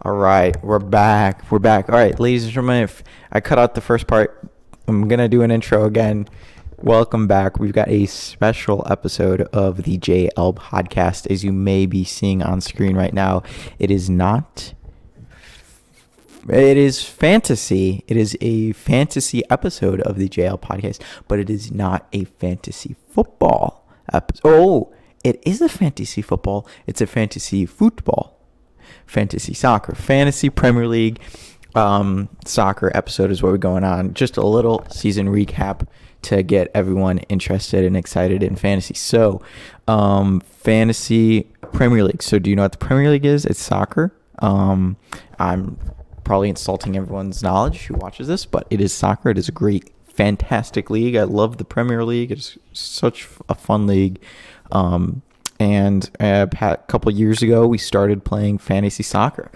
All right, we're back. We're back. All right, ladies and gentlemen, if I cut out the first part, I'm going to do an intro again. Welcome back. We've got a special episode of the JL podcast, as you may be seeing on screen right now. It is fantasy. It is a fantasy episode of the JL podcast, but it is not a fantasy football episode. Oh, it is a fantasy football. It's a fantasy football. Fantasy soccer, fantasy Premier League soccer episode is what we're going on. Just a little season recap to get everyone interested and excited in fantasy. So, fantasy Premier League. So, do you know what the Premier League is? It's soccer. I'm probably insulting everyone's knowledge who watches this, but it is soccer. It is a great, fantastic league. I love the Premier League. It's such a fun league. And a couple years ago, we started playing fantasy soccer.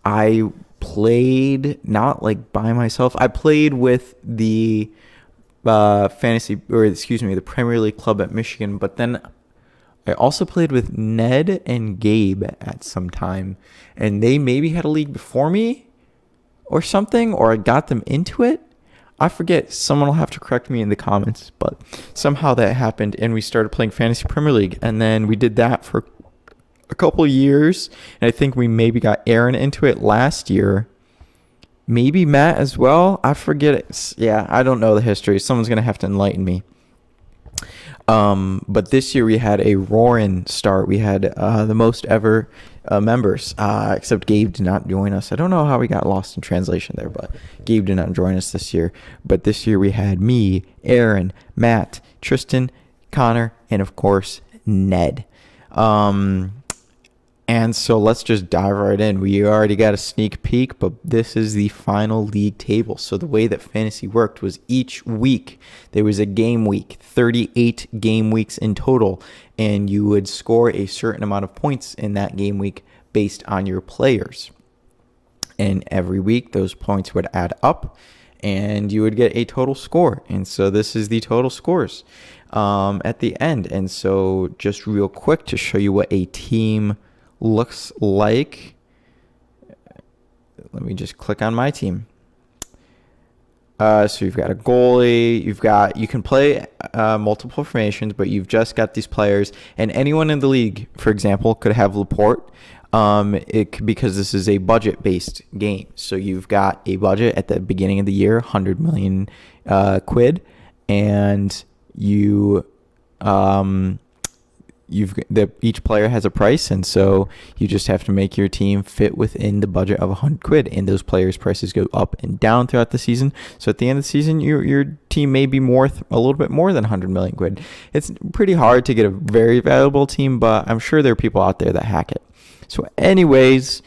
I played not like by myself. I played with the the Premier League club at Michigan. But then I also played with Ned and Gabe at some time, and they maybe had a league before me or something, or I got them into it. I forget. Someone will have to correct me in the comments, but somehow that happened, and we started playing Fantasy Premier League, and then we did that for a couple of years, and I think we maybe got Aaron into it last year. Maybe Matt as well. I forget it. Yeah, I don't know the history. Someone's going to have to enlighten me. But this year we had a roaring start. We had the most ever members, except Gabe did not join us. I don't know how we got lost in translation there, but Gabe did not join us this year. But this year we had me, Aaron, Matt, Tristan, Connor, and of course Ned. And so let's just dive right in. We already got a sneak peek, but this is the final league table. So the way that fantasy worked was each week there was a game week, 38 game weeks in total, and you would score a certain amount of points in that game week based on your players. And every week those points would add up and you would get a total score. And so this is the total scores at the end. And so just real quick to show you what a team looks like. Let me just click on my team. So you've got a goalie, you can play multiple formations, but you've just got these players, and anyone in the league, for example, could have Laporte. Because this is a budget-based game. So you've got a budget at the beginning of the year, 100 million quid, and each player has a price, and so you just have to make your team fit within the budget of 100 quid, and those players' prices go up and down throughout the season. So at the end of the season, your team may be a little bit more than 100 million quid. It's pretty hard to get a very valuable team, but I'm sure there are people out there that hack it. So anyways,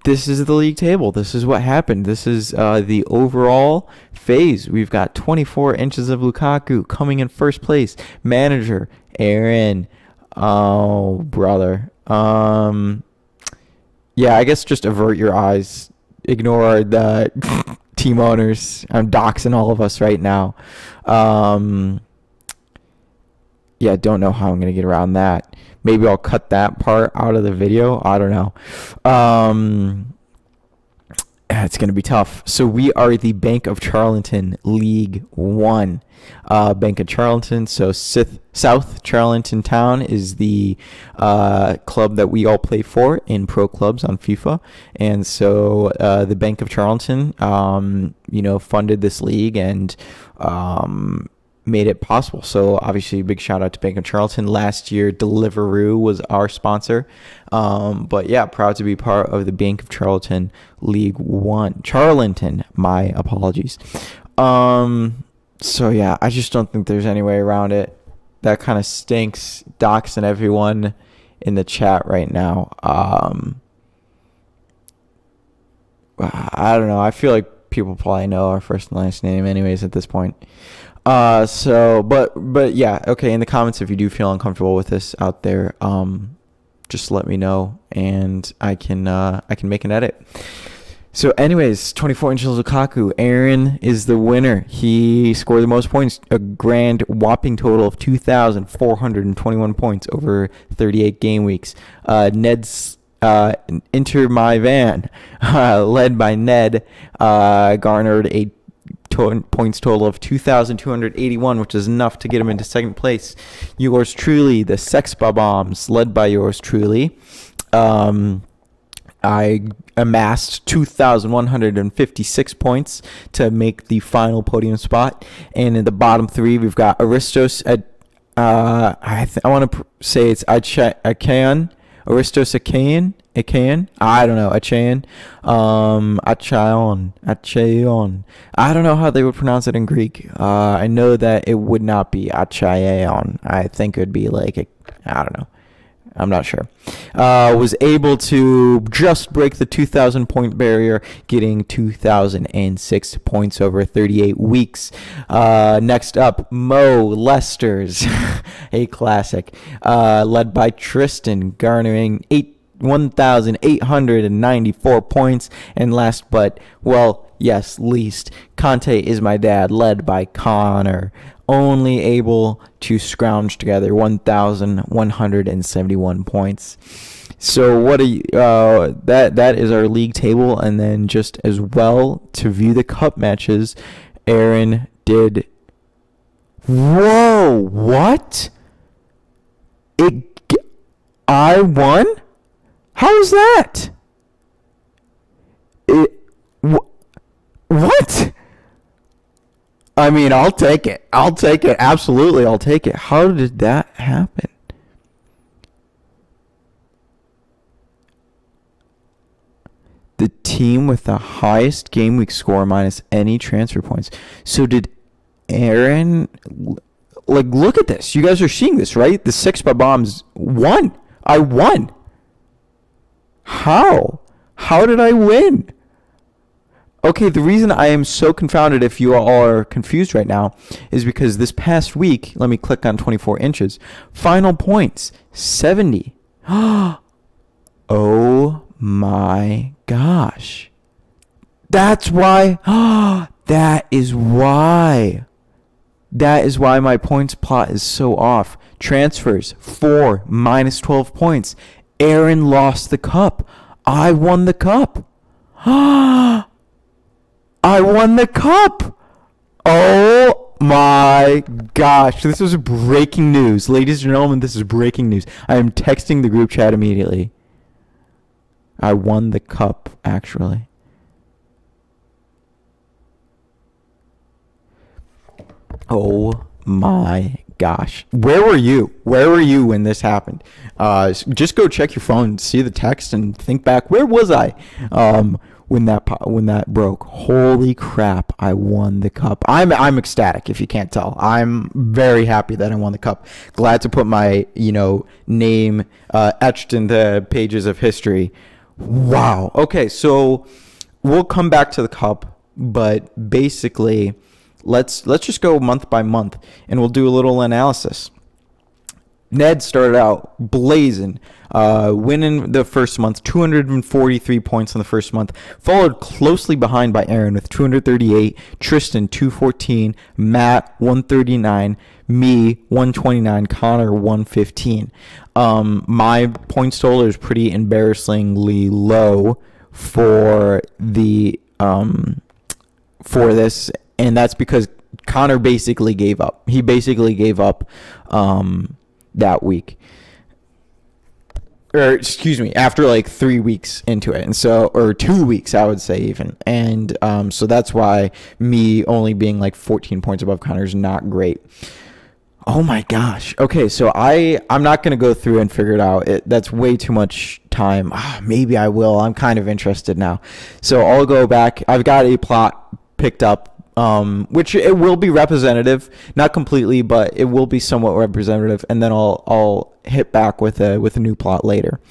this is the league table. This is what happened. This is the overall phase. We've got 24 inches of Lukaku coming in first place. Manager, Aaron. Oh, brother. Yeah, I guess just avert your eyes. Ignore the team owners. I'm doxing all of us right now. Yeah, don't know how I'm going to get around that. Maybe I'll cut that part out of the video. I don't know. It's going to be tough. So we are the Bank of Charlton League 1. Bank of Charlton. So South Charlton Town is the club that we all play for in pro clubs on FIFA. And so the Bank of Charlton, funded this league and made it possible. So obviously big shout out to Bank of Charlton. Last year Deliveroo was our sponsor, but yeah, proud to be part of the Bank of Charlton League 1. Charlton, my apologies. So yeah, I just don't think there's any way around it. That kind of stinks, doxing everyone in the chat right now. I don't know, I feel like people probably know our first and last name anyways at this point. But yeah, okay, in the comments, if you do feel uncomfortable with this out there, just let me know, and I can make an edit. So anyways, 24 inches Lukaku. Aaron is the winner. He scored the most points, a grand whopping total of 2,421 points over 38 game weeks. Ned's Enter My Van, led by Ned, garnered a points total of 2,281, which is enough to get him into second place. Yours truly, the Sex Bombs, led by yours truly. I amassed 2,156 points to make the final podium spot. And in the bottom three, we've got Aristos at, I want to say it's Achaean. Aristos Achaean. I don't know. Achaean. Achaeon. I don't know how they would pronounce it in Greek. I know that it would not be Achaeon. I think it would be like, I don't know. I'm not sure. Was able to just break the 2,000 point barrier, getting 2,006 points over 38 weeks. Next up, Mo Lester's, a classic, led by Tristan, garnering 1,894 points. And last but, well, yes, least, Conte Is My Dad, led by Connor, only able to scrounge together 1,171 points. So what that is our league table. And then just as well, to view the cup matches, Aaron did. Whoa, what? I won? How's that? What? I mean, I'll take it. Absolutely, I'll take it. How did that happen? The team with the highest game week score minus any transfer points. So did Aaron... Like, look at this. You guys are seeing this, right? The Six by Bombs won. I won. How? How did I win? Okay, the reason I am so confounded, if you all are confused right now, is because this past week, let me click on 24 inches, final points, 70. Oh my gosh. That's why. That is why my points plot is so off. Transfers, 4, minus 12 points. Aaron lost the cup. I won the cup. I won the cup. Oh my gosh. This is breaking news. Ladies and gentlemen, this is breaking news. I am texting the group chat immediately. I won the cup, actually. Oh my gosh. Where were you? Where were you when this happened? Just go check your phone, see the text, and think back. Where was I? When that broke. Holy crap, I won the cup. I'm ecstatic, if you can't tell. I'm very happy that I won the cup. Glad to put my, name etched in the pages of history. Wow. Okay, so we'll come back to the cup, but basically let's just go month by month and we'll do a little analysis. Ned started out blazing, winning the first month, 243 points in the first month, followed closely behind by Aaron with 238, Tristan 214, Matt 139, me 129, Connor 115. My points total is pretty embarrassingly low for the for this, and that's because Connor basically gave up. He basically gave up that week, or excuse me, after like 3 weeks into it, and so, or 2 weeks, I would say even, and so that's why me only being like 14 points above Connor is not great. Oh my gosh. Okay, so I'm not gonna go through and figure it out. That's way too much time. Maybe I will. I'm kind of interested now, so I'll go back. I've got a plot picked up, which it will be representative, not completely, but it will be somewhat representative, and then I'll hit back with a new plot later.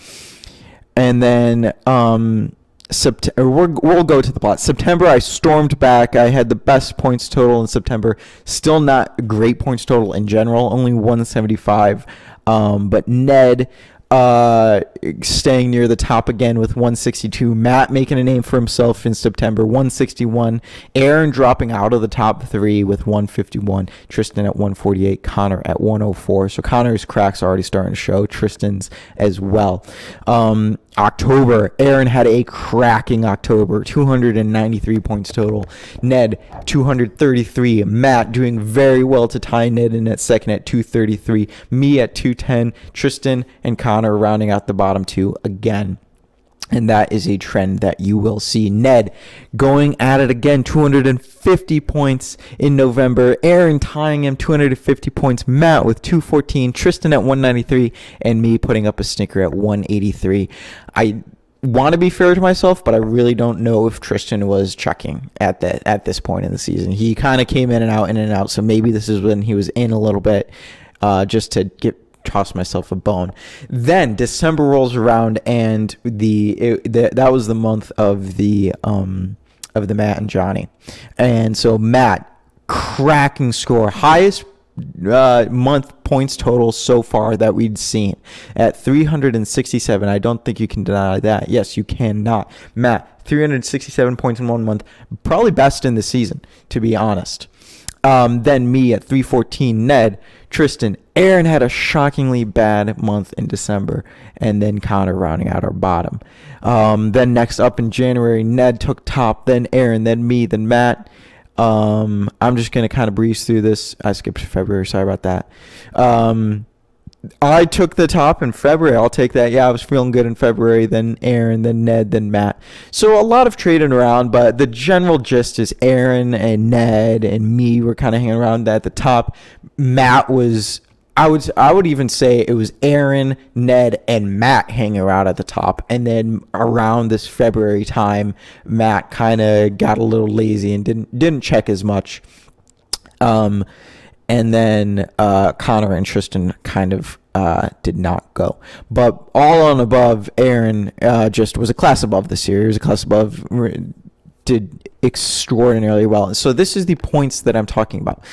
And then we'll go to the plot. September, I stormed back. I had the best points total in September. Still not a great points total in general, only 175. But Ned staying near the top again with 162. Matt making a name for himself in September, 161. Aaron dropping out of the top 3 with 151. Tristan at 148. Connor at 104. So Connor's cracks are already starting to show. Tristan's as well. October, Aaron had a cracking October, 293 points total. Ned, 233. Matt doing very well to tie Ned in at second at 233. Me at 210. Tristan and Connor rounding out the bottom two again. And that is a trend that you will see. Ned going at it again, 250 points in November. Aaron tying him, 250 points. Matt with 214. Tristan at 193. And me putting up a snicker at 183. I want to be fair to myself, but I really don't know if Tristan was checking at this point in the season. He kind of came in and out. So maybe this is when he was in a little bit just to toss myself a bone. Then December rolls around, and that was the month of the Matt and Johnny, and so Matt, cracking score, highest month points total so far that we'd seen at 367. I don't think you can deny that. Yes, you cannot. Matt, 367 points in 1 month, probably best in the season, to be honest. Then me at 314. Ned, Tristan, Aaron had a shockingly bad month in December, and then Connor rounding out our bottom. Then next up in January, Ned took top, then Aaron, then me, then Matt. I'm just going to kind of breeze through this. I skipped February. Sorry about that. I took the top in February. I'll take that. Yeah, I was feeling good in February. Then Aaron, then Ned, then Matt. So a lot of trading around, but the general gist is Aaron and Ned and me were kind of hanging around at the top. Matt was, I would even say it was Aaron, Ned, and Matt hanging around at the top. And then around this February time, Matt kind of got a little lazy and didn't check as much. And then Connor and Tristan kind of did not go. But all on above, Aaron just was a class above this year. He was a class above, did extraordinarily well. So this is the points that I'm talking about,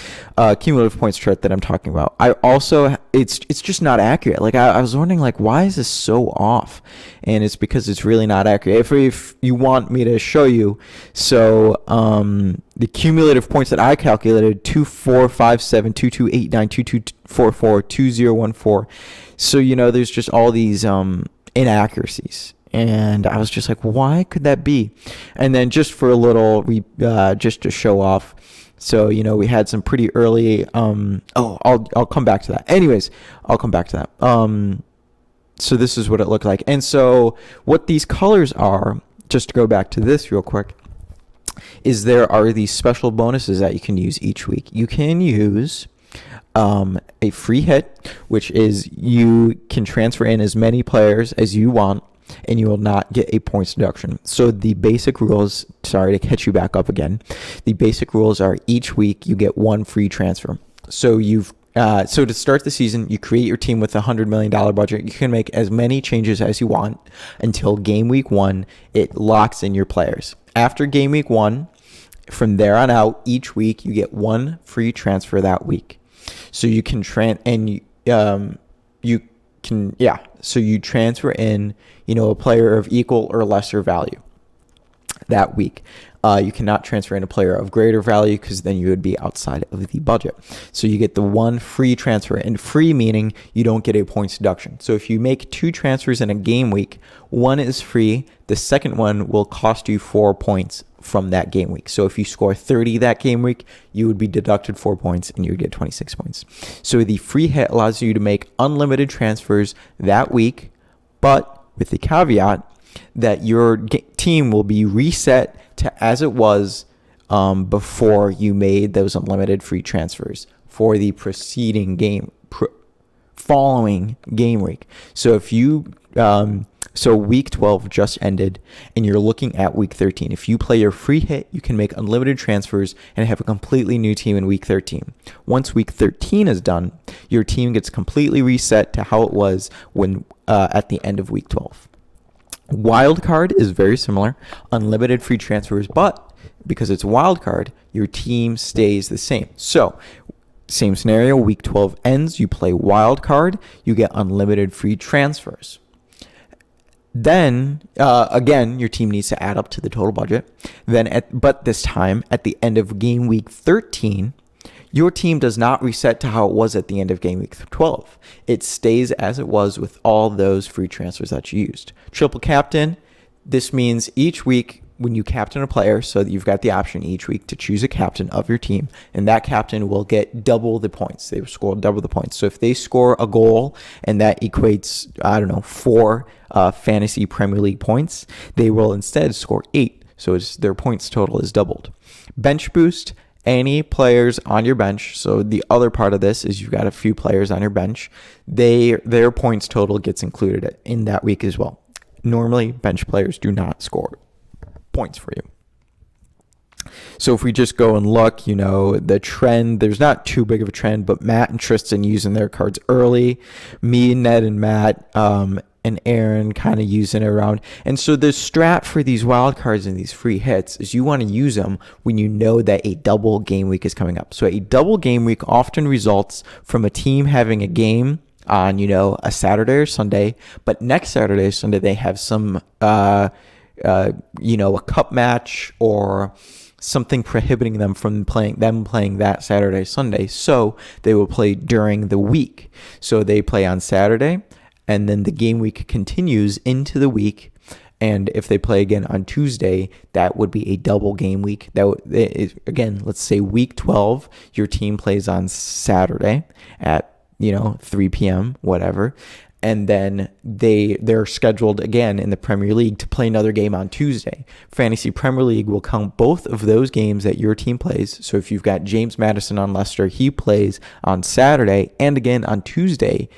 cumulative points chart that I'm talking about. I also, it's just not accurate. Like I was wondering, like, why is this so off? And it's because it's really not accurate. If you want me to show you, so the cumulative points that I calculated, 2457, 2289, 2244, 2014. So there's just all these inaccuracies. And I was just like, why could that be? And then just for a little, just to show off. So, we had some pretty early, I'll come back to that. Anyways, I'll come back to that. So this is what it looked like. And so what these colors are, just to go back to this real quick, is there are these special bonuses that you can use each week. You can use a free hit, which is you can transfer in as many players as you want, and you will not get a points deduction. So the basic rules, sorry to catch you back up again. The basic rules are each week you get one free transfer. So so to start the season, you create your team with a $100 million budget. You can make as many changes as you want until game week 1. It locks in your players. After game week 1, from there on out, each week you get one free transfer that week. So you can So you transfer in, a player of equal or lesser value that week. You cannot transfer in a player of greater value because then you would be outside of the budget. So you get the one free transfer, and free meaning you don't get a points deduction. So if you make 2 transfers in a game week, one is free. The second one will cost you 4 points from that game week. So if you score 30 that game week, you would be deducted 4 points and you would get 26 points. So the free hit allows you to make unlimited transfers that week, but with the caveat that your team will be reset to as it was before you made those unlimited free transfers for the preceding following game week. So if you so week 12 just ended and you're looking at week 13. If you play your free hit, you can make unlimited transfers and have a completely new team in week 13. Once week 13 is done, your team gets completely reset to how it was when at the end of week 12. Wild card is very similar, unlimited free transfers, but because it's wild card, your team stays the same. So same scenario, week 12 ends, you play wild card, you get unlimited free transfers. Then, again, your team needs to add up to the total budget. But this time, at the end of game week 13, your team does not reset to how it was at the end of game week 12. It stays as it was with all those free transfers that you used. Triple captain, this means each week when you captain a player, so that you've got the option each week to choose a captain of your team, and that captain will get double the points. They will score double the points. So if they score a goal and that equates, 4 fantasy Premier League points, they will instead score 8. So their points total is doubled. Bench boost, any players on your bench. So the other part of this is you've got a few players on your bench. Their points total gets included in that week as well. Normally, bench players do not score points for you. So if we just go and look, the trend, there's not too big of a trend, but Matt and Tristan using their cards early, me, Ned, and Matt, and Aaron kind of using it around. And so the strat for these wild cards and these free hits is you want to use them when you know that a double game week is coming up. So a double game week often results from a team having a game on, a Saturday or Sunday, but next Saturday or Sunday they have some a cup match or something prohibiting them from playing that Saturday, Sunday. So they will play during the week. So they play on Saturday, and then the game week continues into the week. And if they play again on Tuesday, that would be a double game week. Again, let's say week 12, your team plays on Saturday at 3 p.m., whatever. And then they're scheduled again in the Premier League to play another game on Tuesday. Fantasy Premier League will count both of those games that your team plays. So if you've got James Maddison on Leicester, he plays on Saturday and again on Tuesday.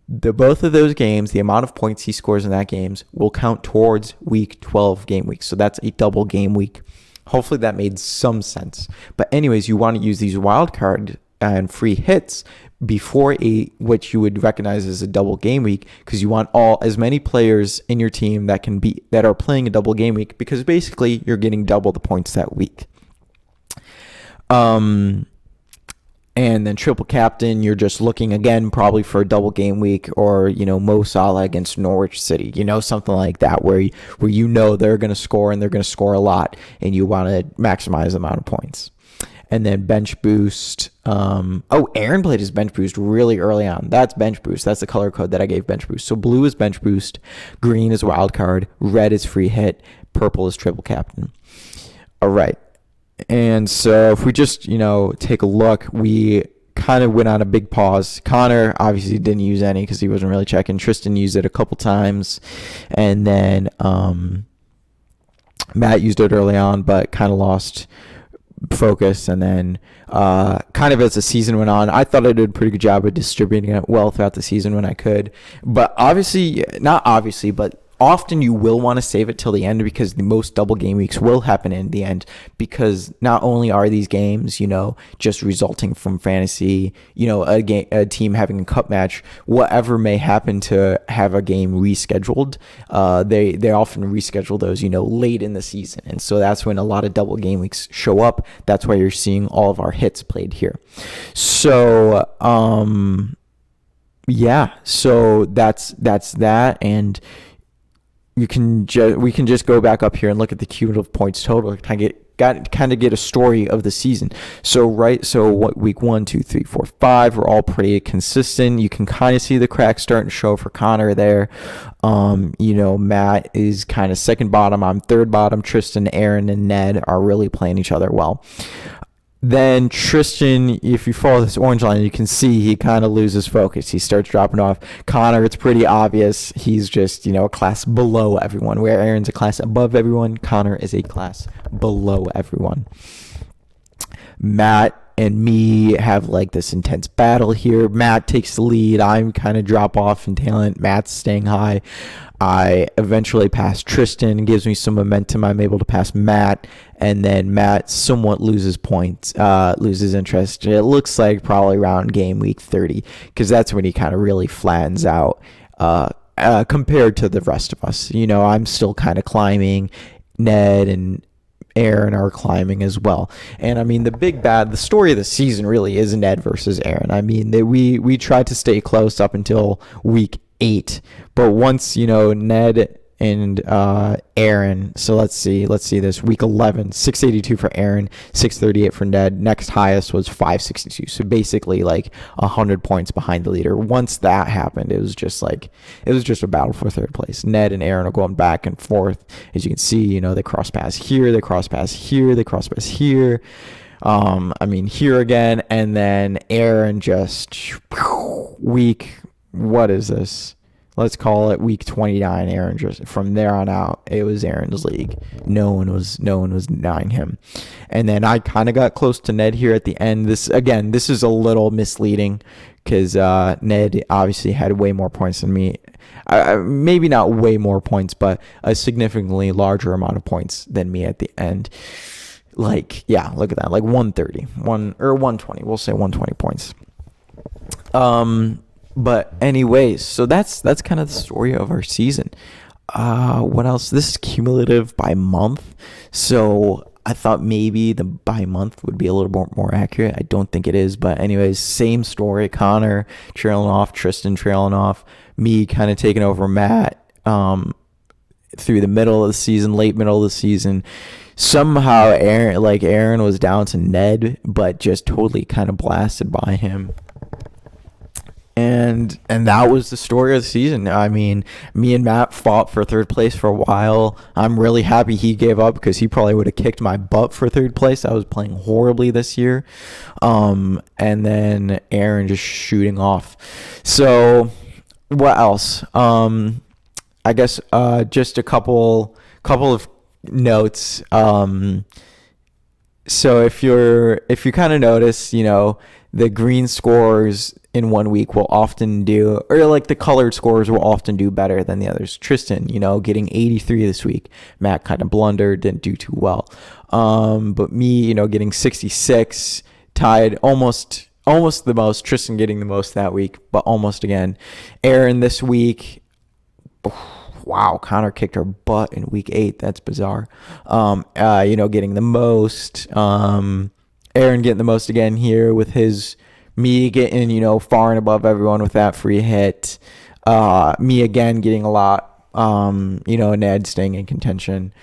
Both of those games, the amount of points he scores in that games will count towards week 12 game week. So that's a double game week. Hopefully that made some sense. But anyways, you want to use these wild card and free hits before which you would recognize as a double game week, because you want as many players in your team that are playing a double game week, because basically you're getting double the points that week. And then triple captain, you're just looking again probably for a double game week, or Mo Salah against Norwich City, something like that, where they're going to score and they're going to score a lot, and you want to maximize the amount of points. And then bench boost. Aaron played his bench boost really early on. That's bench boost. That's the color code that I gave bench boost. So blue is bench boost, green is wild card, red is free hit, purple is triple captain. All right. And so if we just, take a look, we kind of went on a big pause. Connor obviously didn't use any because he wasn't really checking. Tristan used it a couple times. And then Matt used it early on, but kind of lost focus. And then kind of as the season went on, I thought I did a pretty good job of distributing it well throughout the season when I could. But but often you will want to save it till the end, because the most double game weeks will happen in the end, because not only are these games, just resulting from fantasy, a team having a cup match, whatever may happen to have a game rescheduled, they often reschedule those, late in the season. And so that's when a lot of double game weeks show up. That's why you're seeing all of our hits played here. So, so that's that. And we can just go back up here and look at the cumulative points total to kind of get a story of the season. So week 1, 2, 3, 4, 5 were all pretty consistent. You can kind of see the cracks starting to show for Connor there. Matt is kind of second bottom. I'm third bottom. Tristan, Aaron, and Ned are really playing each other well. Then Tristan, if you follow this orange line, you can see he kind of loses focus. He starts dropping off. Connor, it's pretty obvious. He's just, a class below everyone. Where Aaron's a class above everyone, Connor is a class below everyone. Matt and me have this intense battle here. Matt takes the lead. I'm kind of drop off in talent. Matt's staying high. I eventually pass Tristan, gives me some momentum. I'm able to pass Matt, and then Matt somewhat loses interest. It looks like probably around game week 30, because that's when he kind of really flattens out compared to the rest of us. I'm still kind of climbing. Ned and Aaron are climbing as well. And the story of the season really is Ned versus Aaron. We tried to stay close up until week 8, but once Ned and Aaron. So let's see this. Week 11, 682 for Aaron, 638 for Ned. Next highest was 562. So basically like 100 points behind the leader. Once that happened, it was just a battle for third place. Ned and Aaron are going back and forth. As you can see, they cross paths here, they cross paths here, they cross paths here. Here again, and then Aaron just what is this? Let's call it week 29. Aaron just from there on out, it was Aaron's league. No one was denying him. And then I kind of got close to Ned here at the end. This is a little misleading because Ned obviously had way more points than me. Maybe not way more points, but a significantly larger amount of points than me at the end. Like, yeah, look at that. Like 130, 120. We'll say 120 points. But anyways, so that's kind of the story of our season. What else? This is cumulative by month. So I thought maybe the by month would be a little more accurate. I don't think it is. But anyways, same story. Connor trailing off, Tristan trailing off, me kind of taking over Matt through the middle of the season, late middle of the season. Somehow Aaron was down to Ned, but just totally kind of blasted by him. And that was the story of the season. I mean, me and Matt fought for third place for a while. I'm really happy he gave up because he probably would have kicked my butt for third place. I was playing horribly this year. And then Aaron just shooting off. So what else? I guess just a couple of notes. So if you kind of notice, the green scores in 1 week will often do, or like the colored scores will often do better than the others. Tristan, getting 83 this week. Matt kind of blundered, didn't do too well. But me, getting 66, tied almost the most. Tristan getting the most that week, but almost again. Aaron this week, wow, Connor kicked her butt in week 8. That's bizarre. Getting the most. Aaron getting the most again here with me getting, far and above everyone with that free hit. Me again getting a lot. Ned staying in contention.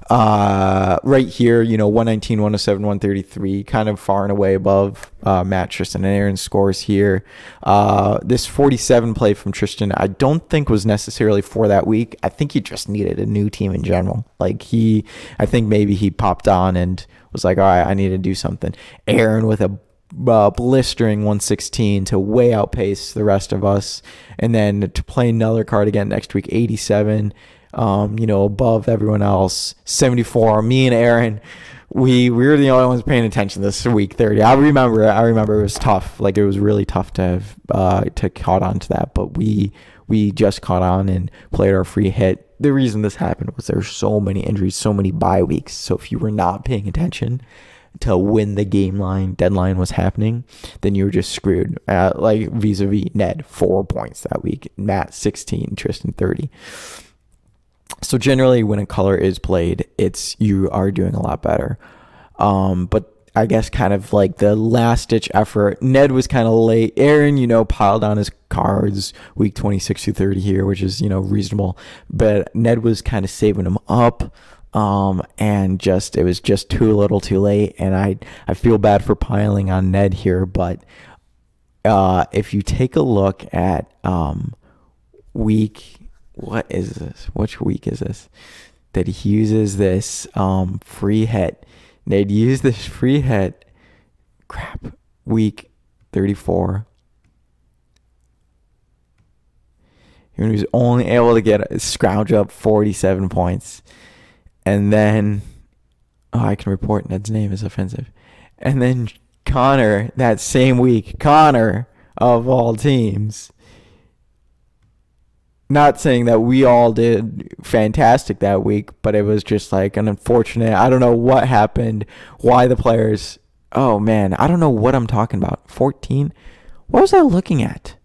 Right here, 119, 107, 133, kind of far and away above Matt, Tristan, and Aaron's scores here. This 47 play from Tristan, I don't think was necessarily for that week. I think he just needed a new team in general. I think maybe he popped on and was like, all right, I need to do something. Aaron with a blistering 116 to way outpace the rest of us, and then to play another card again next week, 87, above everyone else. 74, me and Aaron, we were the only ones paying attention this week 30. I remember it was tough. It was really tough to have to caught on to that, but we just caught on and played our free hit. The reason this happened was there's so many injuries, so many bye weeks. So if you were not paying attention to when the deadline was happening, then you were just screwed. Vis-a-vis Ned, 4 points that week. Matt, 16. Tristan, 30. So generally, when a color is played, you are doing a lot better. But I guess kind of like the last ditch effort. Ned was kind of late. Aaron, piled on his cards week 26 through 30 here, which is, reasonable. But Ned was kind of saving them up. And it was just too little too late. And I feel bad for piling on Ned here, but, if you take a look at, what is this? Which week is this? That he uses this, free hit. Ned used this free hit. Crap. Week 34. He was only able to scrounge up 47 points. And then, I can report Ned's name is offensive. And then Connor, that same week, Connor of all teams, not saying that we all did fantastic that week, but it was just an unfortunate, I don't know what happened, why the players, oh man, I don't know what I'm talking about. 14? What was I looking at?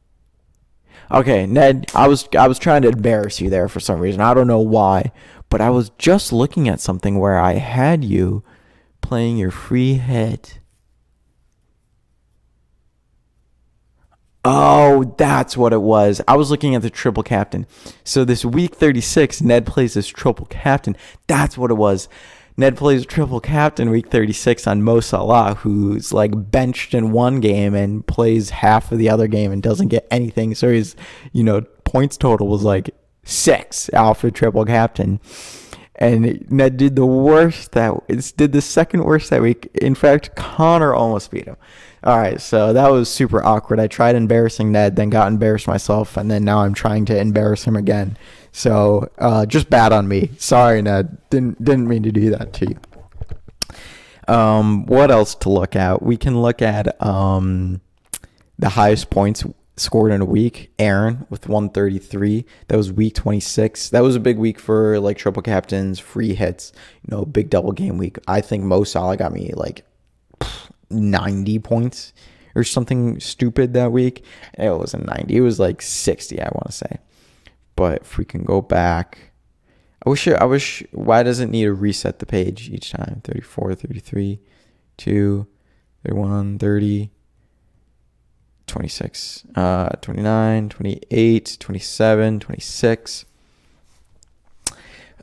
Okay, Ned, I was trying to embarrass you there for some reason. I don't know why. But I was just looking at something where I had you playing your free hit. Oh, that's what it was. I was looking at the triple captain. So this week 36, Ned plays this triple captain. That's what it was. Ned plays triple captain week 36 on Mo Salah, who's like benched in one game and plays half of the other game and doesn't get anything. So his, points total was like 6 off of triple captain. And Ned did the second worst that week. In fact, Connor almost beat him. All right, so that was super awkward. I tried embarrassing Ned, then got embarrassed myself, and then now I'm trying to embarrass him again. So just bad on me. Sorry, Ned. Didn't mean to do that to you. What else to look at? We can look at the highest points scored in a week. Aaron with 133. That was week 26. That was a big week for like triple captains, free hits. Big double game week. I think Mo Salah got me like 90 points or something stupid that week. It wasn't 90. It was like 60, I want to say. But if we can go back, I wish, why does it need to reset the page each time? 34, 33, 2, 31, 30, 26, 29, 28, 27, 26.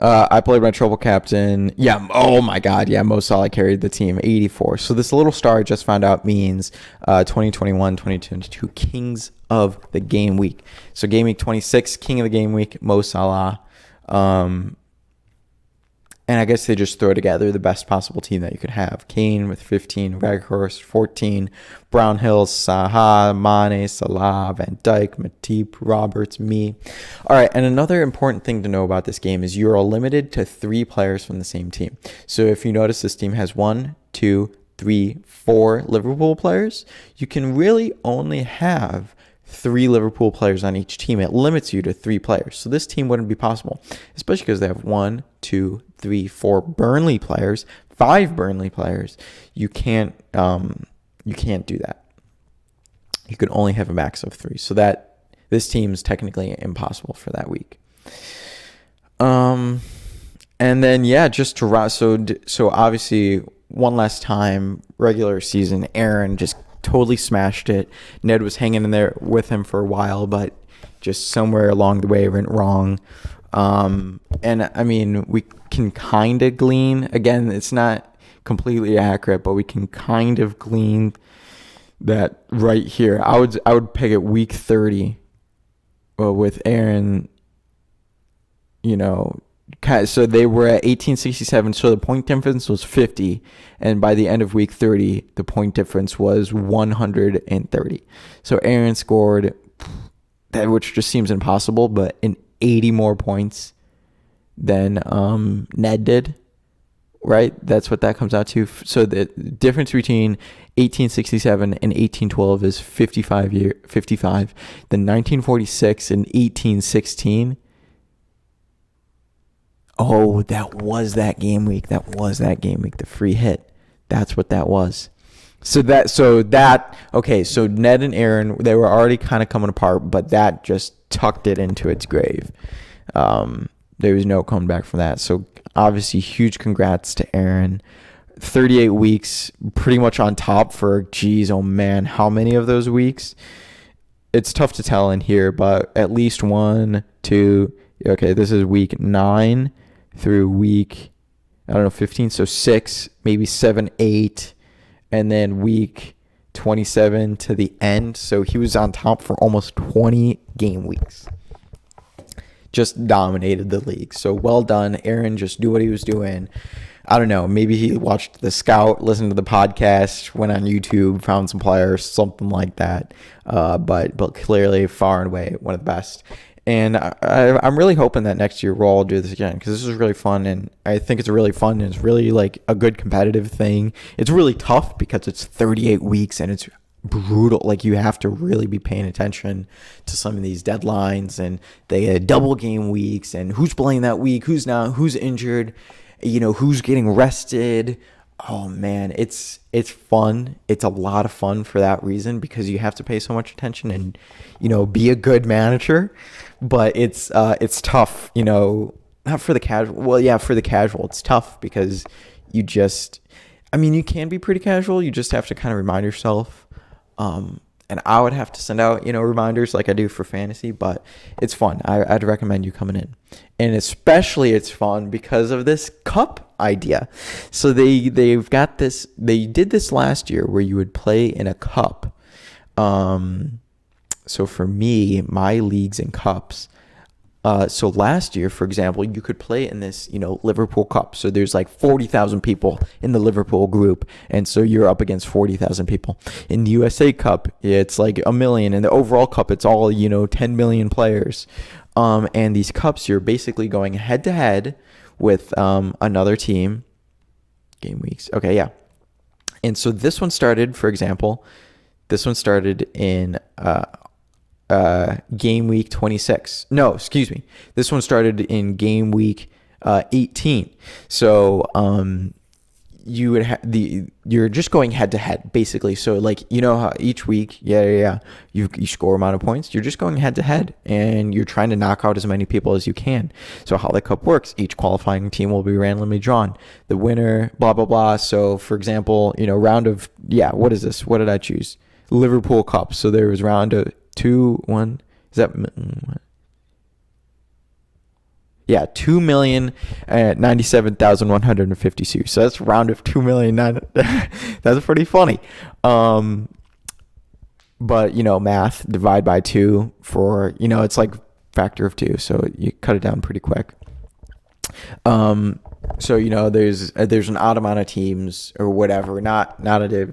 I played my triple captain. Yeah. Oh my God. Yeah. Mo Salah carried the team 84. So this little star I just found out means 2021, 2022 kings of the game week. So game week 26, king of the game week, Mo Salah. And I guess they just throw together the best possible team that you could have. Kane with 15, Weghorst 14, Brownhill, Saha, Mane, Salah, Van Dijk, Matip, Roberts, me. All right, and another important thing to know about this game is you're limited to 3 players from the same team. So if you notice, this team has 1, 2, 3, 4 Liverpool players. You can really only have 3 Liverpool players on each team. It limits you to 3 players. So this team wouldn't be possible, especially because they have 1, 2, 3, 4 Burnley players, 5 Burnley players. You can't do that. You can only have a max of 3. So that this team is technically impossible for that week. And then just to wrap, so obviously one last time, regular season, Aaron just totally smashed it. Ned was hanging in there with him for a while, but just somewhere along the way went wrong. And I mean, we can kind of glean, again, it's not completely accurate, but we can kind of glean that right here. I would pick it week 30. Well, with Aaron, so they were at 1867, so the point difference was 50, and by the end of week 30, the point difference was 130. So Aaron scored that, which just seems impossible, but in 80 more points than Ned did, right? That's what that comes out to. So the difference between 1867 and 1812 is 55. Then 1946 and 1816. Oh, that was that game week. The free hit. That's what that was. So Ned and Aaron, they were already kind of coming apart, but that just tucked it into its grave. There was no coming back from that. So obviously, huge congrats to Aaron. 38 weeks, pretty much on top for, oh man, how many of those weeks? It's tough to tell in here, but at least 1, 2, okay, this is week 9 through week, 15, so 6, maybe 7, 8, and then week 27 to the end. So he was on top for almost 20 game weeks. Just dominated the league. So well done. Aaron just knew what he was doing. I don't know. Maybe he watched the scout, listened to the podcast, went on YouTube, found some players, something like that. But clearly, far and away, one of the best. And I'm really hoping that next year we'll all do this again, because this is really fun, and I think it's really fun, and it's really like a good competitive thing. It's really tough because it's 38 weeks and it's brutal. Like, you have to really be paying attention to some of these deadlines, and they had double game weeks, and who's playing that week, who's not, who's injured, who's getting rested. Oh man, it's fun. It's a lot of fun for that reason, because you have to pay so much attention and be a good manager. But it's tough, not for the casual. Well, yeah, for the casual, it's tough because you can be pretty casual. You just have to kind of remind yourself. and I would have to send out, reminders like I do for fantasy, but it's fun. I'd recommend you coming in. And especially it's fun because of this cup idea. So they did this last year where you would play in a cup. So for me, my leagues and cups. So last year, for example, you could play in this, Liverpool Cup. So there's like 40,000 people in the Liverpool group. And so you're up against 40,000 people. In the USA Cup, it's like 1 million. In the overall cup, it's all, 10 million players. And these cups, you're basically going head to head with another team. Game weeks. Okay, yeah. And so this one started, for example, in game week 26. No, excuse me. This one started in game week 18. So you would you're just going head to head basically. So like, how each week, you score amount of points. You're just going head to head and you're trying to knock out as many people as you can. So how the cup works, each qualifying team will be randomly drawn. The winner, blah, blah, blah. So for example, round of, what is this? What did I choose? Liverpool Cup. So there was round of 2-1. Is that? Yeah, 2,097,152. So that's round of 2,000,000. That's pretty funny. But math, divide by 2 for, it's like factor of 2. So you cut it down pretty quick. So there's an odd amount of teams or whatever, not a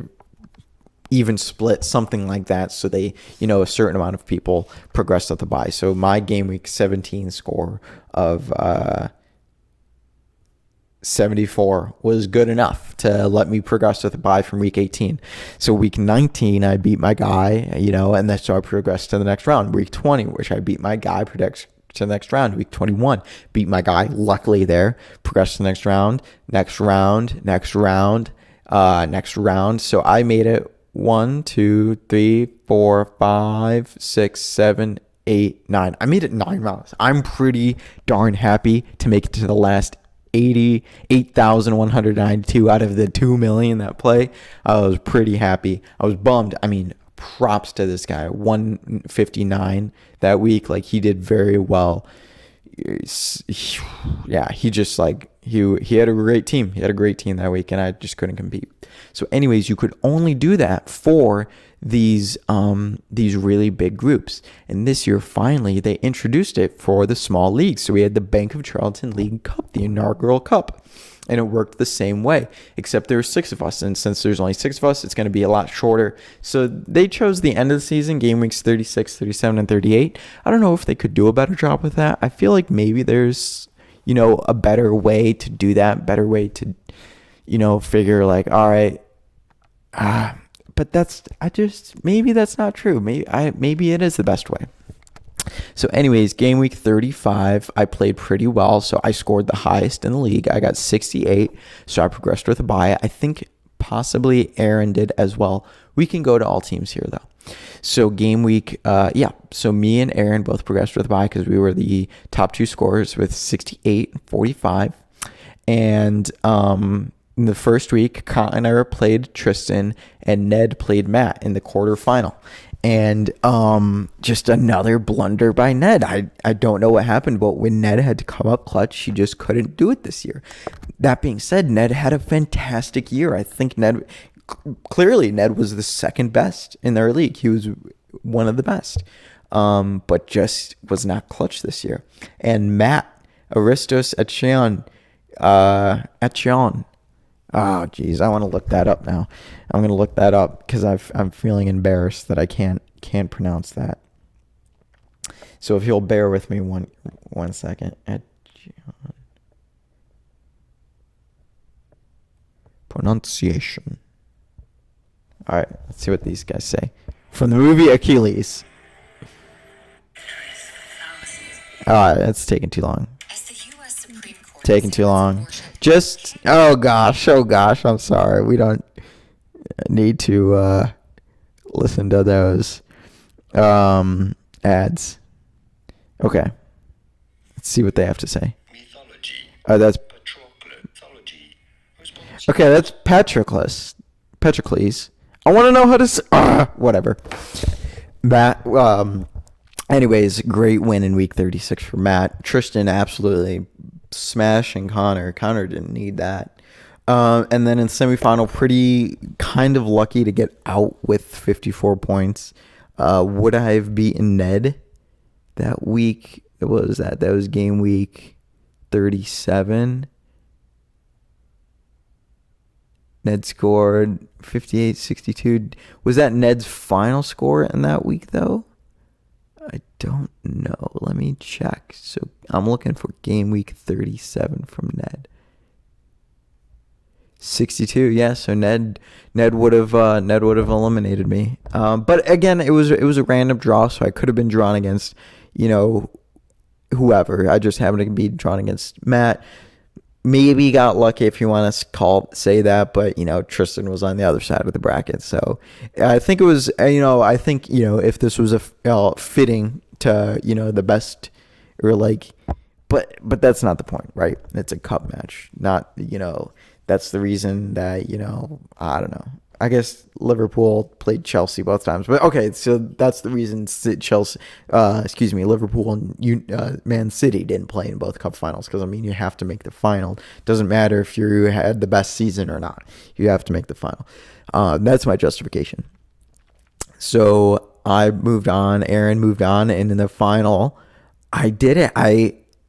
even split, something like that. So they, a certain amount of people progressed at the bye. So my game week 17 score of 74 was good enough to let me progress with the bye from week 18. So week 19, I beat my guy, and that's so I progressed to the next round. Week 20, which I beat my guy, progressed to the next round. Week 21, beat my guy, luckily there, progressed to the next round. So I made it 1, 2, 3, 4, 5, 6, 7, 8, 9. I made it 9 rounds. I'm pretty darn happy to make it to the last 88,192 out of the 2 million that play. I was pretty happy. I was bummed. I mean, props to this guy. 159 that week. Like, he did very well. Yeah, he just like he had a great team. He had a great team that week, and I just couldn't compete. So, anyways, you could only do that for these really big groups. And this year, finally, they introduced it for the small leagues. So we had the Bank of Charlton League Cup, the inaugural cup. And it worked the same way, except there were 6 of us. And since there's only 6 of us, it's going to be a lot shorter. So they chose the end of the season, game weeks 36, 37, and 38. I don't know if they could do a better job with that. I feel like maybe there's, a better way to do that, figure like, all right, but maybe that's not true. Maybe it is the best way. So anyways, game week 35, I played pretty well. So I scored the highest in the league. I got 68. So I progressed with a bye. I think possibly Aaron did as well. We can go to all teams here though. So game week, so me and Aaron both progressed with a bye because we were the top 2 scorers with 68 and 45. And in the first week, Connor played Tristan and Ned played Matt in the quarterfinal. And just another blunder by Ned. I don't know what happened, but when Ned had to come up clutch, she just couldn't do it this year. That being said, Ned had a fantastic year. I think Ned was the second best in their league. He was one of the best, but just was not clutch this year. And Matt, Aristos Etchion. Oh, geez, I want to look that up now. I'm going to look that up because I'm feeling embarrassed that I can't pronounce that. So if you'll bear with me one second. Pronunciation. All right, let's see what these guys say. From the movie Achilles. All right, that's taking too long. Taking too long. Just, oh gosh, I'm sorry. We don't need to listen to those ads. Okay. Let's see what they have to say. That's okay, that's Patroclus. I want to know how to whatever. Matt, anyways, great win in week 36 for Matt. Tristan absolutely smashing Connor. Connor didn't need that. And then in semifinal, pretty kind of lucky to get out with 54 points. Would I have beaten Ned that week? What was that? That was game week 37. Ned scored 58-62. Was that Ned's final score in that week, though? I don't know. Let me check. So I'm looking for game week 37 from Ned. 62. Yeah. So Ned would have eliminated me. But again, it was a random draw, so I could have been drawn against, whoever. I just happened to be drawn against Matt. Maybe got lucky if you want to say that, but Tristan was on the other side of the bracket, so I think it was if this was a fitting to the best or but that's not the point, right? It's a cup match, not that's the reason that I don't know. I guess Liverpool played Chelsea both times, but okay, so that's the reason Liverpool and Man City didn't play in both cup finals, because you have to make the final. Doesn't matter if you had the best season or not, you have to make the final. That's my justification. So I moved on. Aaron moved on, and in the final, I did it.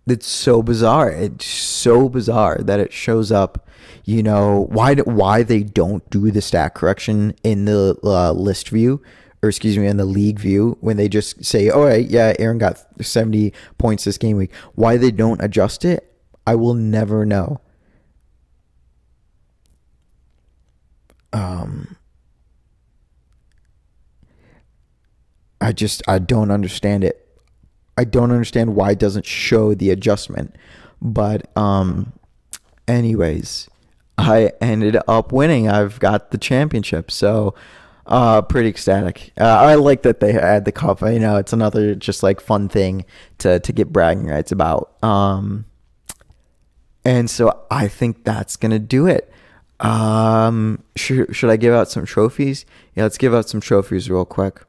It's so bizarre. It's so bizarre that it shows up. Why they don't do the stat correction in the list view, or in the league view, when they just say, "Oh, yeah, Aaron got 70 points this game week." Why they don't adjust it, I will never know. I don't understand it. I don't understand why it doesn't show the adjustment. But anyways, I ended up winning. I've got the championship, so pretty ecstatic. I like that they had the cup. It's another just fun thing to get bragging rights about. And so I think that's gonna do it. Should I give out some trophies? Yeah, let's give out some trophies real quick.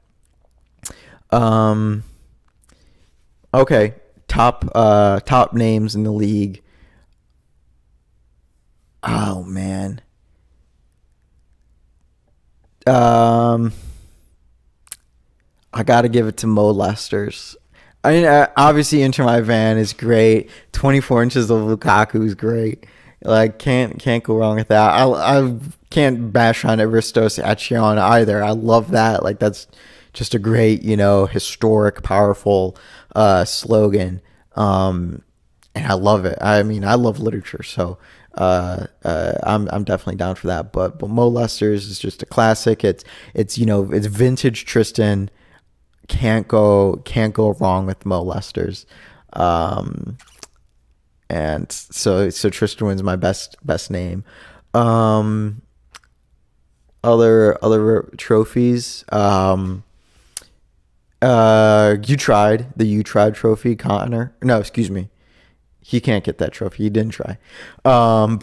Okay, top names in the league. Oh man. I gotta give it to Mo Lester's. Obviously Inter My Van is great. 24 inches of Lukaku is great. Can't go wrong with that. I can't bash on Aristos Achion either. I love that. That's just a great, historic, powerful slogan. And I love it. I love literature, so I'm definitely down for that. But Mo Lester's is just a classic. It's vintage Tristan. Can't go wrong with Mo Lester's. And so Tristan wins my best name. Other trophies. You tried trophy, Connor. No, excuse me. He can't get that trophy. He didn't try. But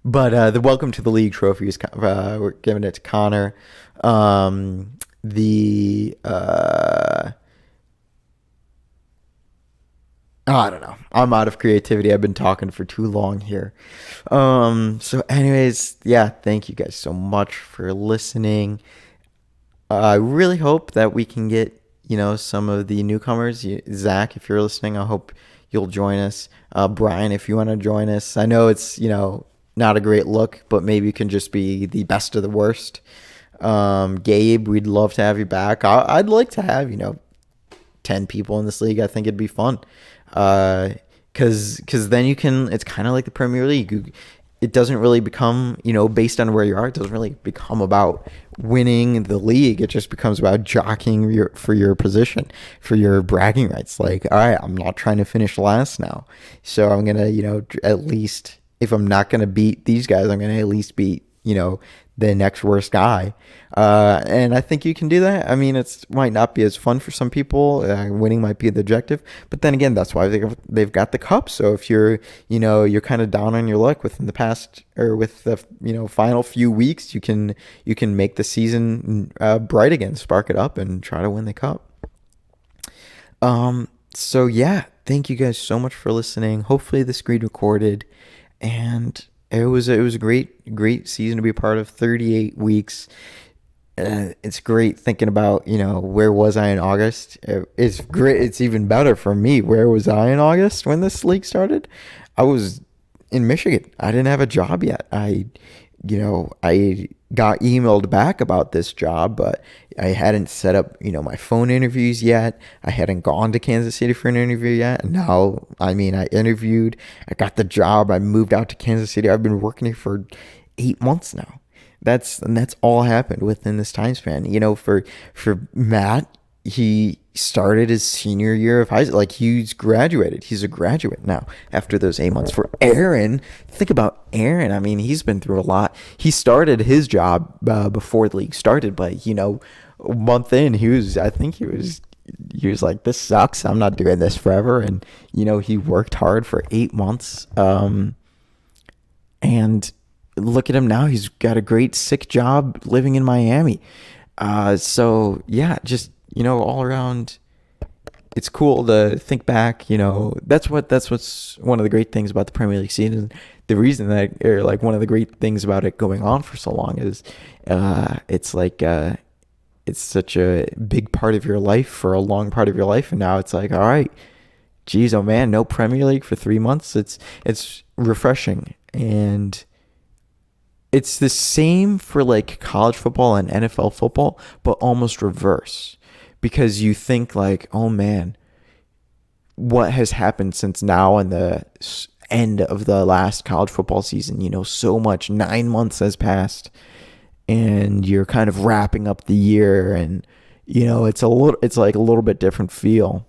the Welcome to the League trophy is we're giving it to Connor. I don't know. I'm out of creativity. I've been talking for too long here. So anyways, yeah, thank you guys so much for listening. I really hope that we can get, some of the newcomers. Zach, if you're listening, I hope you'll join us. Brian, if you want to join us. I know it's, not a great look, but maybe you can just be the best of the worst. Gabe, we'd love to have you back. I'd like to have, 10 people in this league. I think it'd be fun. Because then you can, it's kind of like the Premier League. It doesn't really become, based on where you are, it doesn't really become about winning the league. It just becomes about jockeying for your position, for your bragging rights. All right, I'm not trying to finish last now. So I'm going to, at least, if I'm not going to beat these guys, I'm going to at least beat the next worst guy. And I think you can do that. I mean, it might not be as fun for some people. Winning might be the objective, but then again, that's why they've got the cup. So if you're kind of down on your luck within the past or with the final few weeks, you can make the season bright again, spark it up, and try to win the cup. So yeah, thank you guys so much for listening. Hopefully this screen recorded, and it was a great season to be a part of. 38 weeks. It's great thinking about, where was I in August? It's great. It's even better for me. Where was I in August when this league started? I was in Michigan. I didn't have a job yet. I got emailed back about this job, but I hadn't set up, my phone interviews yet. I hadn't gone to Kansas City for an interview yet. And now, I interviewed, I got the job, I moved out to Kansas City. I've been working here for 8 months now. That's all happened within this time span. For Matt, he started his senior year of high school. Like, he's graduated. He's a graduate now after those 8 months. For Aaron, think about Aaron. I mean, he's been through a lot. He started his job before the league started, but a month in, he was like, this sucks. I'm not doing this forever. And he worked hard for 8 months. And look at him now. He's got a great sick job living in Miami. So yeah, just all around, it's cool to think back. That's what's one of the great things about the Premier League season. The reason that, or like one of the great things about it going on for so long is, it's like it's such a big part of your life for a long part of your life, and now it's like, all right, geez, oh man, no Premier League for 3 months. It's refreshing, and it's the same for like college football and NFL football, but almost reverse. Because you think like, oh man, what has happened since now and the end of the last college football season? So much. 9 months has passed, and you're kind of wrapping up the year, and it's like a little bit different feel.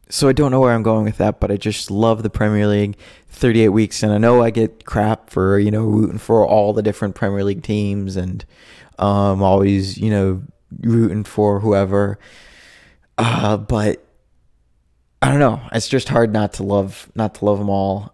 So I don't know where I'm going with that, but I just love the Premier League. 38 weeks, and I know I get crap for rooting for all the different Premier League teams, and always rooting for whoever. But I don't know. It's just hard not to love them all.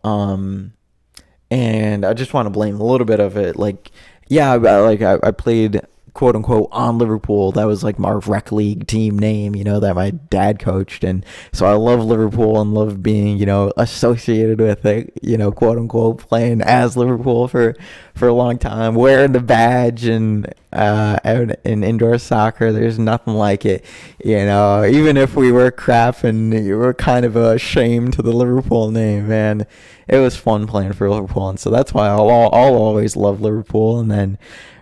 And I just want to blame a little bit of it. Like, yeah, I played, quote unquote, on Liverpool. That was like my rec league team name, that my dad coached. And so I love Liverpool and love being, associated with it, quote unquote, playing as Liverpool for a long time, wearing the badge, and out in indoor soccer. There's nothing like it, even if we were crap and you were kind of ashamed to the Liverpool name, man. It was fun playing for Liverpool. And so that's why I'll always love Liverpool. And then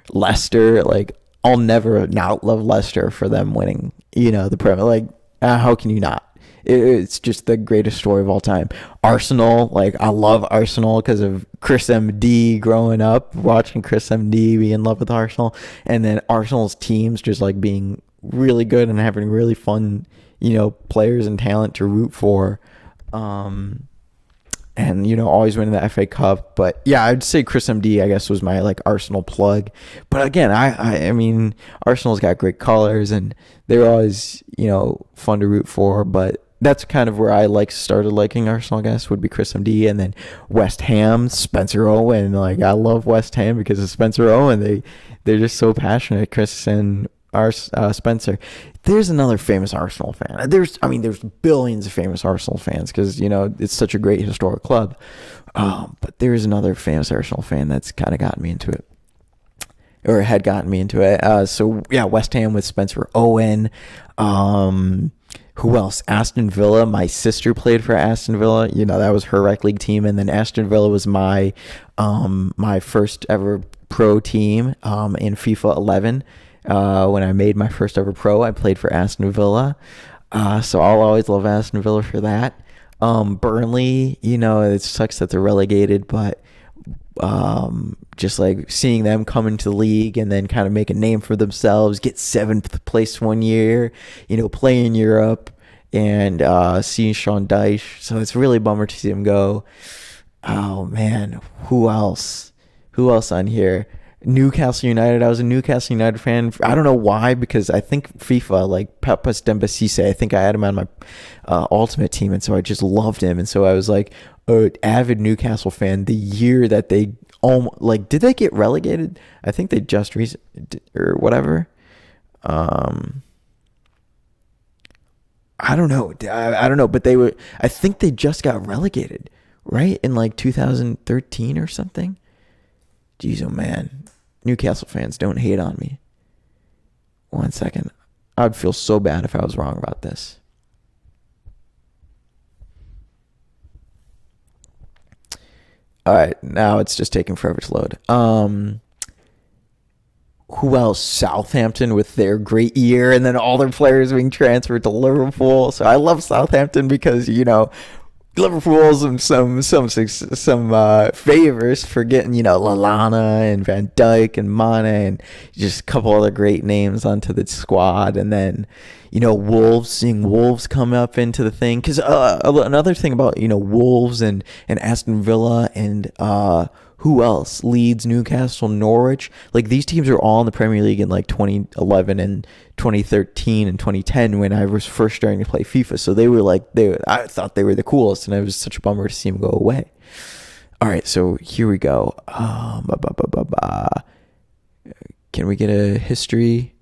Leicester, like, I'll never not love Leicester for them winning, the Premier. Like, how can you not? It's just the greatest story of all time. Arsenal, like, I love Arsenal because of Chris MD growing up, watching Chris MD be in love with Arsenal. And then Arsenal's teams just, like, being really good and having really fun, players and talent to root for. And, always winning the FA Cup. But yeah, I'd say Chris MD, I guess, was my like Arsenal plug. But again, I mean, Arsenal's got great colors, and they're always, fun to root for. But that's kind of where I started liking Arsenal, I guess, would be Chris MD. And then West Ham, Spencer Owen. Like, I love West Ham because of Spencer Owen. They're just so passionate, Chris and Spencer. There's another famous Arsenal fan. There's billions of famous Arsenal fans because, it's such a great historic club. But there's another famous Arsenal fan that's kind of gotten me into it, or had gotten me into it. So yeah, West Ham with Spencer Owen. Who else? Aston Villa. My sister played for Aston Villa. That was her rec league team. And then Aston Villa was my first ever pro team in FIFA 11. When I made my first ever pro, I played for Aston Villa. So I'll always love Aston Villa for that. Burnley, it sucks that they're relegated, but just like seeing them come into the league and then kind of make a name for themselves, get 7th place one year, play in Europe, and seeing Sean Dyche. So it's really a bummer to see him go. Oh man, who else? Who else on here? Newcastle United. I was a Newcastle United fan. I don't know why, because I think FIFA, like Papas Dembele, I think I had him on my ultimate team, and so I just loved him, and so I was like an avid Newcastle fan. The year that they like, did they get relegated? I think they just or whatever. Um, I don't know. I don't know, but they were. I think they just got relegated, right, in like 2013 or something. Jeez, oh man, Newcastle fans, don't hate on me. One second, I'd feel so bad if I was wrong about this. All right, now it's just taking forever to load. Who else? Southampton with their great year, and then all their players being transferred to Liverpool. So I love Southampton because Liverpool some favors for getting Lallana and Van Dijk and Mane and just a couple other great names onto the squad, and then Wolves, seeing Wolves come up into the thing, because another thing about Wolves and Aston Villa and who else? Leeds, Newcastle, Norwich. Like, these teams are all in the Premier League in like 2011 and 2013 and 2010 when I was first starting to play FIFA. So they were like, I thought they were the coolest, and it was such a bummer to see them go away. All right, so here we go. Can we get a history?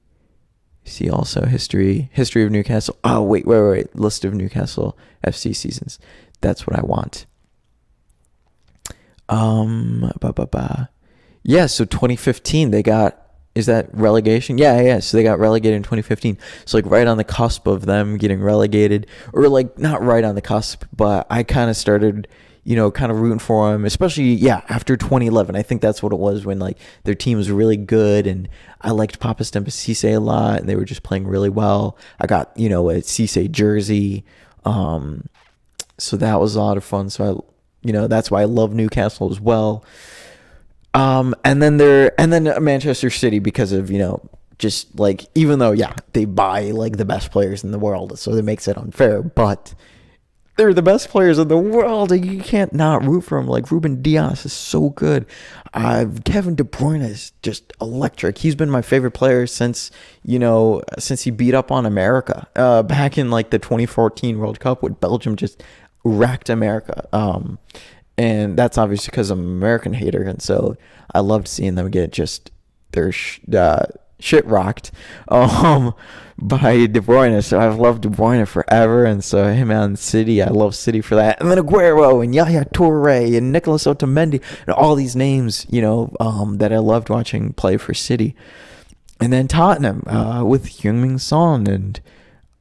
See also history of Newcastle. Oh, wait. List of Newcastle FC seasons. That's what I want. Yeah, so 2015 they got, is that relegation? Yeah. So they got relegated in 2015. So like right on the cusp of them getting relegated, or like not right on the cusp, but I kind of started, kind of rooting for them, especially after 2011. I think that's what it was, when like their team was really good, and I liked Papas Dembele a lot, and they were just playing really well. I got a Cisse jersey, so that was a lot of fun. So that's why I love Newcastle as well. And then Manchester City, because of, just like, even though, they buy like the best players in the world, so that makes it unfair, but they're the best players in the world, and you can't not root for them. Like, Ruben Dias is so good. Kevin De Bruyne is just electric. He's been my favorite player since he beat up on America, back in like the 2014 World Cup, when Belgium just wrecked America. And that's obviously because I'm an American hater, and so I loved seeing them get just their shit rocked by De Bruyne. So I've loved De Bruyne forever, and so him on City, I love City for that. And then Aguero and Yaya Toure and Nicolas Otamendi and all these names, that I loved watching play for City. And then Tottenham with Heung-min Son and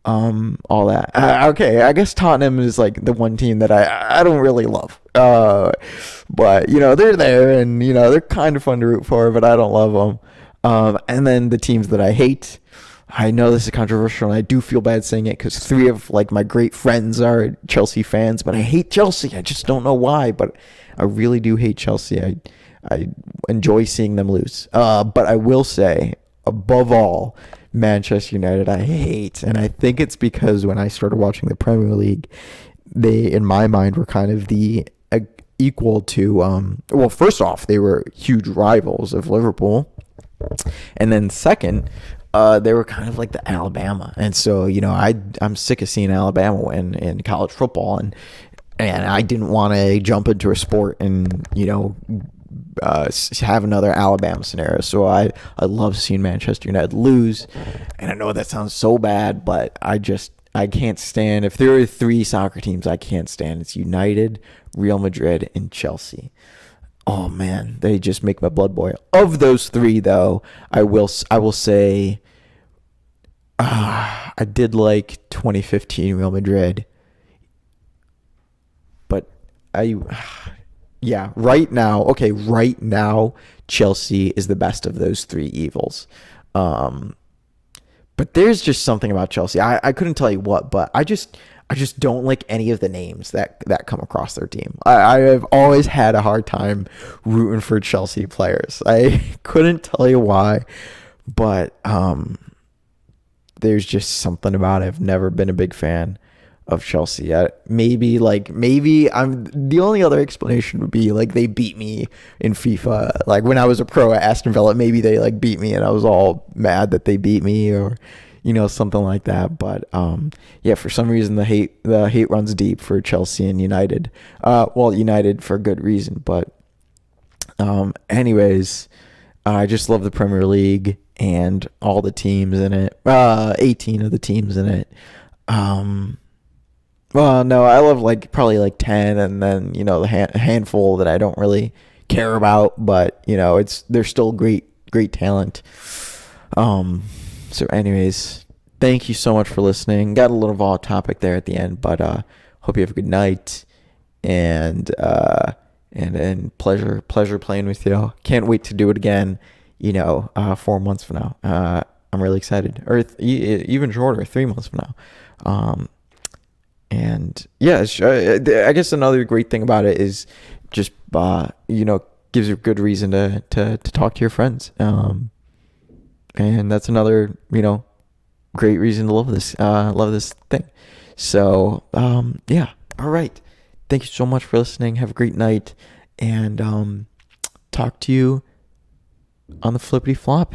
all that. Okay, I guess Tottenham is like the one team that I don't really love. But they're there, and they're kind of fun to root for, but I don't love them. And then the teams that I hate. I know this is controversial, and I do feel bad saying it, because 3 of like my great friends are Chelsea fans, but I hate Chelsea. I just don't know why, but I really do hate Chelsea. I enjoy seeing them lose. But I will say, above all, Manchester United I hate, and I think it's because when I started watching the Premier League, they, in my mind, were kind of the equal to well, first off, they were huge rivals of Liverpool, and then second, they were kind of like the Alabama, and so I'm sick of seeing Alabama win in college football, and I didn't want to jump into a sport and have another Alabama scenario. So I love seeing Manchester United lose, and I know that sounds so bad, but I can't stand, if there are 3 soccer teams I can't stand, it's United, Real Madrid, and Chelsea. Oh man, they just make my blood boil. Of those 3 though, I will say I did like 2015 Real Madrid, but right now, Chelsea is the best of those 3 evils. But there's just something about Chelsea. I couldn't tell you what, but I just don't like any of the names that come across their team. I have always had a hard time rooting for Chelsea players. I couldn't tell you why, but there's just something about it. I've never been a big fan. of Chelsea. Maybe I'm the only other explanation would be like they beat me in FIFA. Like when I was a pro at Aston Villa, maybe they like beat me and I was all mad that they beat me, or something like that. But yeah, for some reason the hate runs deep for Chelsea and United. Well, United for good reason, but anyways, I just love the Premier League and all the teams in it. 18 of the teams in it. Well, no, I love like probably like 10, and then the handful that I don't really care about, but they're still great talent. So anyways, thank you so much for listening. Got a little off topic there at the end, but hope you have a good night, and pleasure playing with you. Can't wait to do it again. 4 months from now. I'm really excited, or even shorter, 3 months from now. And yeah, I guess another great thing about it is just gives you a good reason to talk to your friends. And that's another great reason to love this thing. So yeah, all right. Thank you so much for listening. Have a great night, and talk to you on the flippity flop.